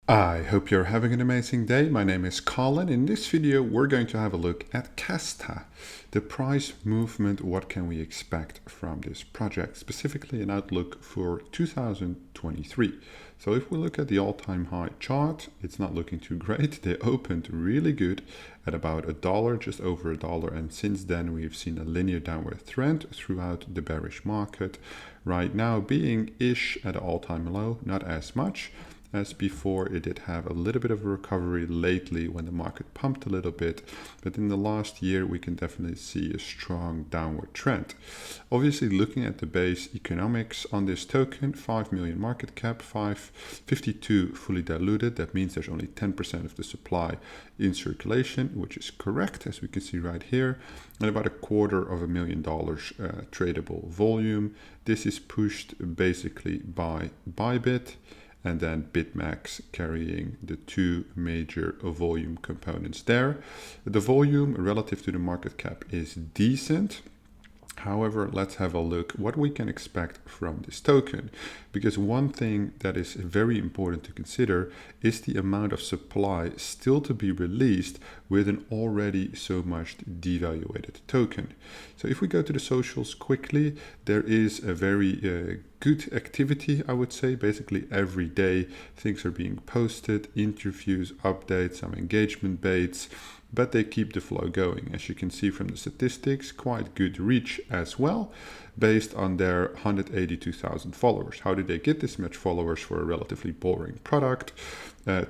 I hope you're having an amazing day. My name is Colin. In this video, we're going to have a look at Kasta, the price movement. What can we expect from this project, specifically an outlook for 2023. So if we look at the all-time high chart, it's not looking too great. They opened really good at about $1, just over $1. And since then, we've seen a linear downward trend throughout the bearish market. Right now being ish at an all-time low, not as much as before. It did have a little bit of a recovery lately when the market pumped a little bit, but in the last year we can definitely see a strong downward trend. Obviously, looking at the base economics on this token, 5 million market cap, 552 fully diluted. That means there's only 10% of the supply in circulation, which is correct, as we can see right here, and about $250,000 tradable volume. This is pushed basically by bybit, and then BitMax carrying the two major volume components there. The volume relative to the market cap is decent. However, let's have a look what we can expect from this token, because one thing that is very important to consider is the amount of supply still to be released with an already so much devaluated token. So if we go to the socials quickly, there is a very good activity, I would say. Basically every day things are being posted, interviews, updates, some engagement baits, but they keep the flow going. As you can see from the statistics, quite good reach as well, based on their 182,000 followers. How did they get this much followers for a relatively boring product?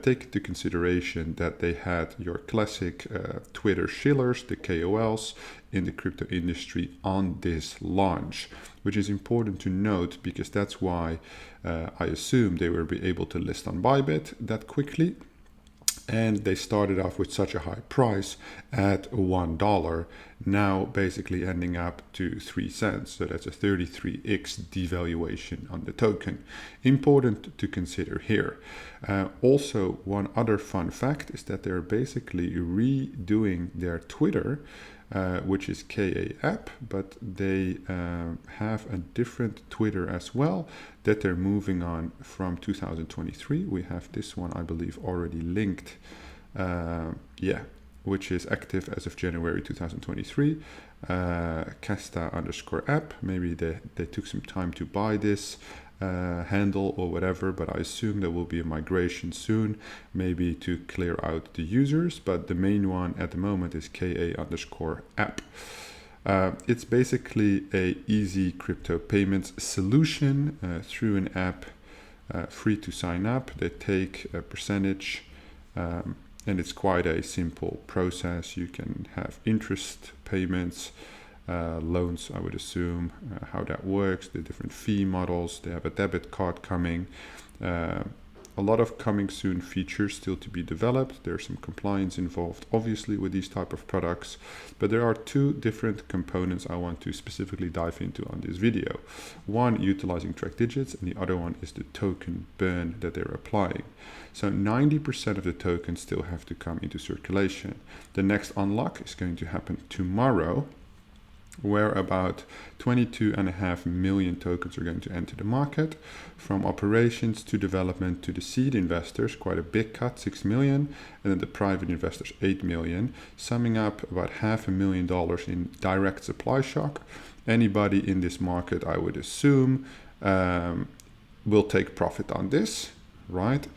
Take into consideration that they had your classic Twitter shillers, the KOLs in the crypto industry on this launch, which is important to note because that's why I assume they will be able to list on Bybit that quickly. And they started off with such a high price at $1, now basically ending up to 3 cents. So that's a 33x devaluation on the token. Important to consider here. Also, one other fun fact is that they're basically redoing their Twitter, which is KA app, but they have a different Twitter as well that they're moving on from 2023. We have this one, I believe, already linked, which is active as of January 2023. Kasta _ app. Maybe they took some time to buy this handle or whatever, but I assume there will be a migration soon, maybe to clear out the users, but the main one at the moment is KA _ app. It's basically a easy crypto payments solution through an app, free to sign up. They take a percentage, and it's quite a simple process. You can have interest payments, loans, I would assume, how that works, the different fee models. They have a debit card coming. A lot of coming soon features still to be developed. There's some compliance involved, obviously, with these type of products. But there are two different components I want to specifically dive into on this video. One utilizing trackdigits, and the other one is the token burn that they're applying. So 90% of the tokens still have to come into circulation. The next unlock is going to happen tomorrow, where about 22.5 million tokens are going to enter the market. From operations to development to the seed investors, quite a big cut, 6 million, and then the private investors, 8 million, summing up about $500,000 in direct supply shock. Anybody in this market, I would assume, will take profit on this, right?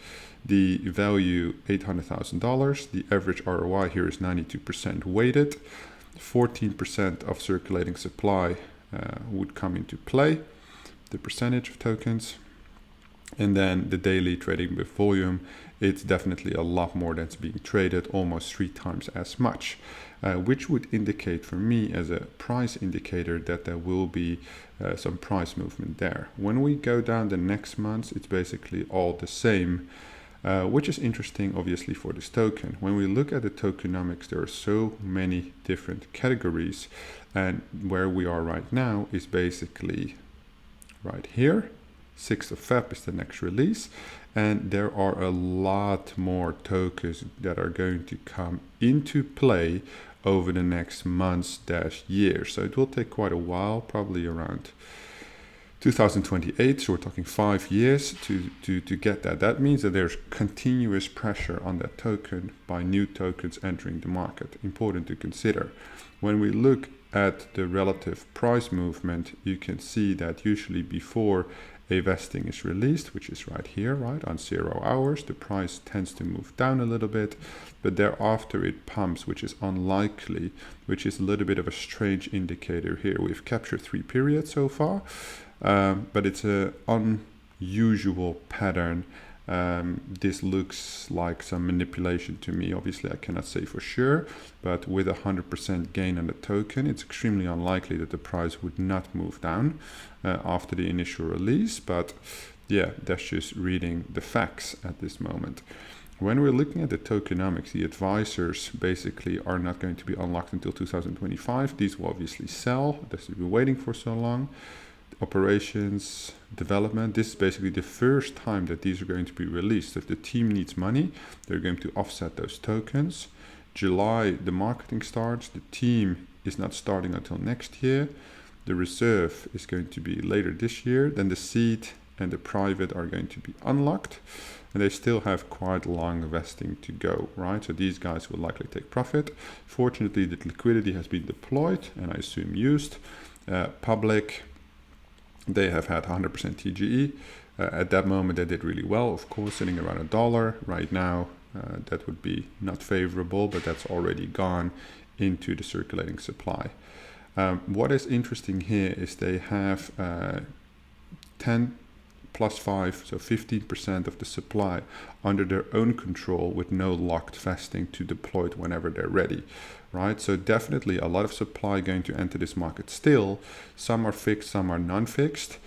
The value, $800,000. The average ROI here is 92% weighted. 14% of circulating supply would come into play, the percentage of tokens. And then the daily trading with volume, it's definitely a lot more that's being traded, almost 3 times as much, which would indicate for me as a price indicator that there will be some price movement there. When we go down the next months, it's basically all the same. Which is interesting, obviously, for this token. When we look at the tokenomics, there are so many different categories, and where we are right now is basically right here. 6th of Feb is the next release, and there are a lot more tokens that are going to come into play over the next months / years. So it will take quite a while, probably around 2028, so we're talking 5 years to get that. That means that there's continuous pressure on that token by new tokens entering the market. Important to consider. When we look at the relative price movement, you can see that usually before a vesting is released, which is right here, right, on 0 hours, the price tends to move down a little bit, but thereafter it pumps, which is unlikely, which is a little bit of a strange indicator here. We've captured 3 periods so far, but it's an unusual pattern. This looks like some manipulation to me. Obviously, I cannot say for sure, but with 100% gain on the token, it's extremely unlikely that the price would not move down after the initial release. But yeah, that's just reading the facts at this moment. When we're looking at the tokenomics, the advisors basically are not going to be unlocked until 2025. These will obviously sell. This has been waiting for so long. Operations, development, this is basically the first time that these are going to be released. If the team needs money, they're going to offset those tokens. July, the marketing starts. The team is not starting until next year. The reserve is going to be later this year. Then the seed and the private are going to be unlocked. And they still have quite long vesting to go, right? So these guys will likely take profit. Fortunately, the liquidity has been deployed and I assume used. Public, they have had 100% TGE. At that moment, they did really well, of course, sitting around $1. Right now, that would be not favorable, but that's already gone into the circulating supply. What is interesting here is they have 10 plus 5, so 15% of the supply under their own control with no locked vesting to deploy it whenever they're ready, right? So definitely a lot of supply going to enter this market still. Some are fixed, some are non-fixed,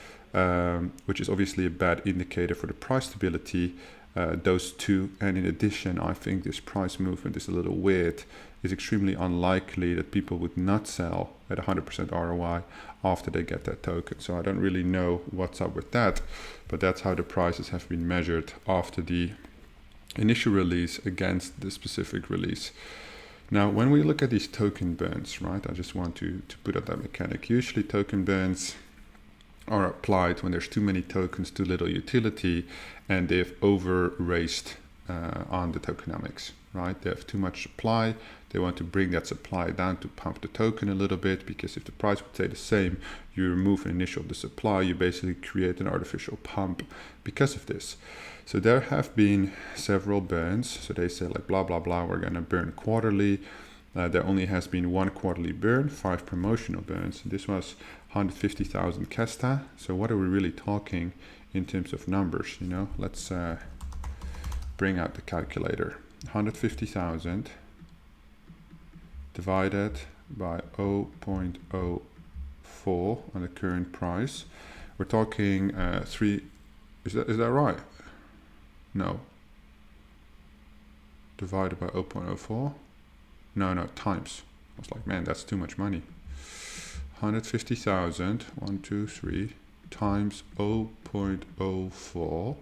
which is obviously a bad indicator for the price stability. Those two, and in addition, I think this price movement is a little weird. It's extremely unlikely that people would not sell at 100% ROI after they get that token. So I don't really know what's up with that, but that's how the prices have been measured after the initial release against the specific release. Now, when we look at these token burns, right, I just want to put up that mechanic. Usually token burns are applied when there's too many tokens, too little utility, and they've over-raised on the tokenomics, right? They have too much supply. They want to bring that supply down to pump the token a little bit, because if the price would stay the same, you remove an initial of the supply, you basically create an artificial pump because of this. So there have been several burns. So they say like blah, blah, blah, we're gonna burn quarterly. There only has been one quarterly burn, 5 promotional burns. This was 150,000 Kasta. So what are we really talking in terms of numbers? You know, let's bring out the calculator. 150,000 divided by 0.04 on the current price. We're talking 3. Is that right? No. Divided by 0.04. No, times. I was like, man, that's too much money. 150,000, 1, 2, 3, times 0.04.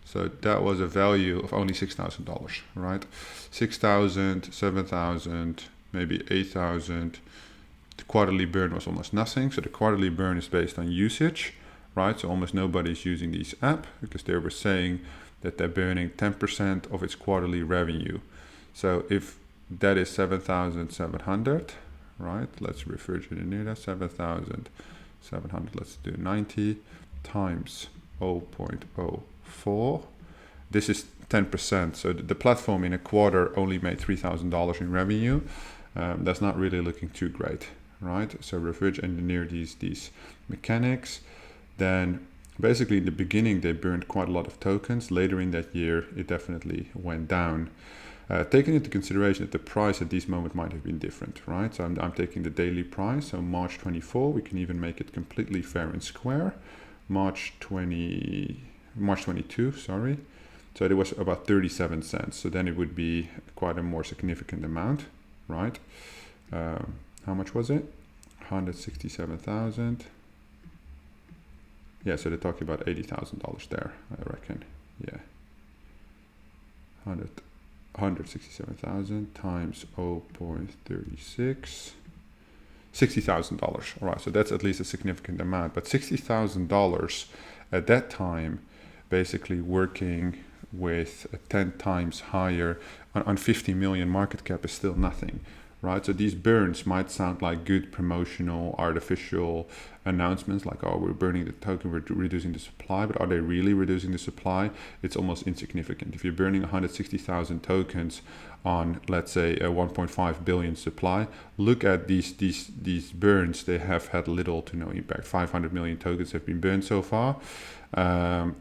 So that was a value of only $6,000, right? 6,000, 7,000, maybe 8,000. The quarterly burn was almost nothing. So the quarterly burn is based on usage, right? So almost nobody's using this app because they were saying that they're burning 10% of its quarterly revenue. So if that is 7,700, right? Let's refrigerate that, 7,700, let's do 90 times 0.04. This is 10%. So the platform in a quarter only made $3,000 in revenue. That's not really looking too great, right? So reverse engineer these mechanics. Then basically in the beginning, they burned quite a lot of tokens. Later in that year, it definitely went down. Taking into consideration that the price at this moment might have been different, right? So I'm taking the daily price. So March 24, we can even make it completely fair and square. March 22, sorry. So it was about 37 cents. So then it would be quite a more significant amount, right? How much was it? 167,000. Yeah, so they're talking about $80,000 there, I reckon. Yeah. 167,000 times 0.36. $60,000. All right, so that's at least a significant amount. But $60,000 at that time, basically working with a 10 times higher on 50 million market cap is still nothing, right? So these burns might sound like good promotional, artificial announcements, like, oh, we're burning the token, we're reducing the supply, but are they really reducing the supply? It's almost insignificant. If you're burning 160,000 tokens on, let's say, a 1.5 billion supply, look at these burns. They have had little to no impact. 500 million tokens have been burned so far,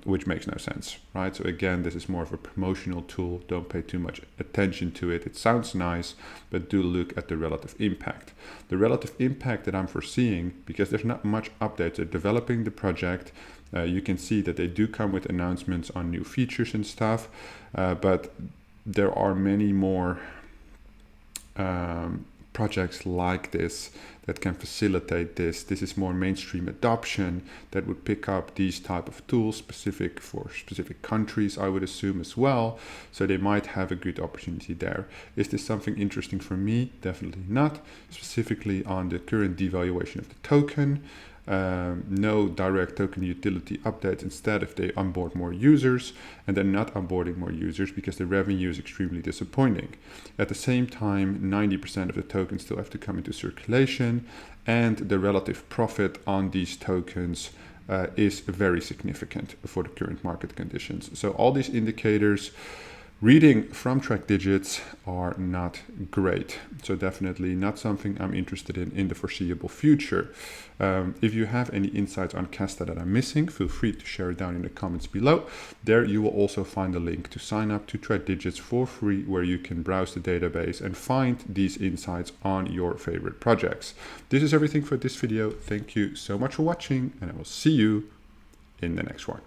which makes no sense, right? So again, this is more of a promotional tool. Don't pay too much attention to it. It sounds nice, but do look at the relative impact. The relative impact that I'm foreseeing, because there's not much updates, they're developing the project. You can see that they do come with announcements on new features and stuff, but there are many more projects like this that can facilitate this. This is more mainstream adoption that would pick up these type of tools specific for specific countries, I would assume as well. So they might have a good opportunity there. Is this something interesting for me? Definitely not. Specifically on the current devaluation of the token. No direct token utility updates. Instead, if they onboard more users, and they're not onboarding more users because the revenue is extremely disappointing. At the same time, 90% of the tokens still have to come into circulation, and the relative profit on these tokens is very significant for the current market conditions. So all these indicators reading from trackdigits are not great. So definitely not something I'm interested in the foreseeable future. If you have any insights on Kasta that I'm missing, feel free to share it down in the comments below. There you will also find a link to sign up to trackdigits for free, where you can browse the database and find these insights on your favorite projects. This is everything for this video. Thank you so much for watching, and I will see you in the next one.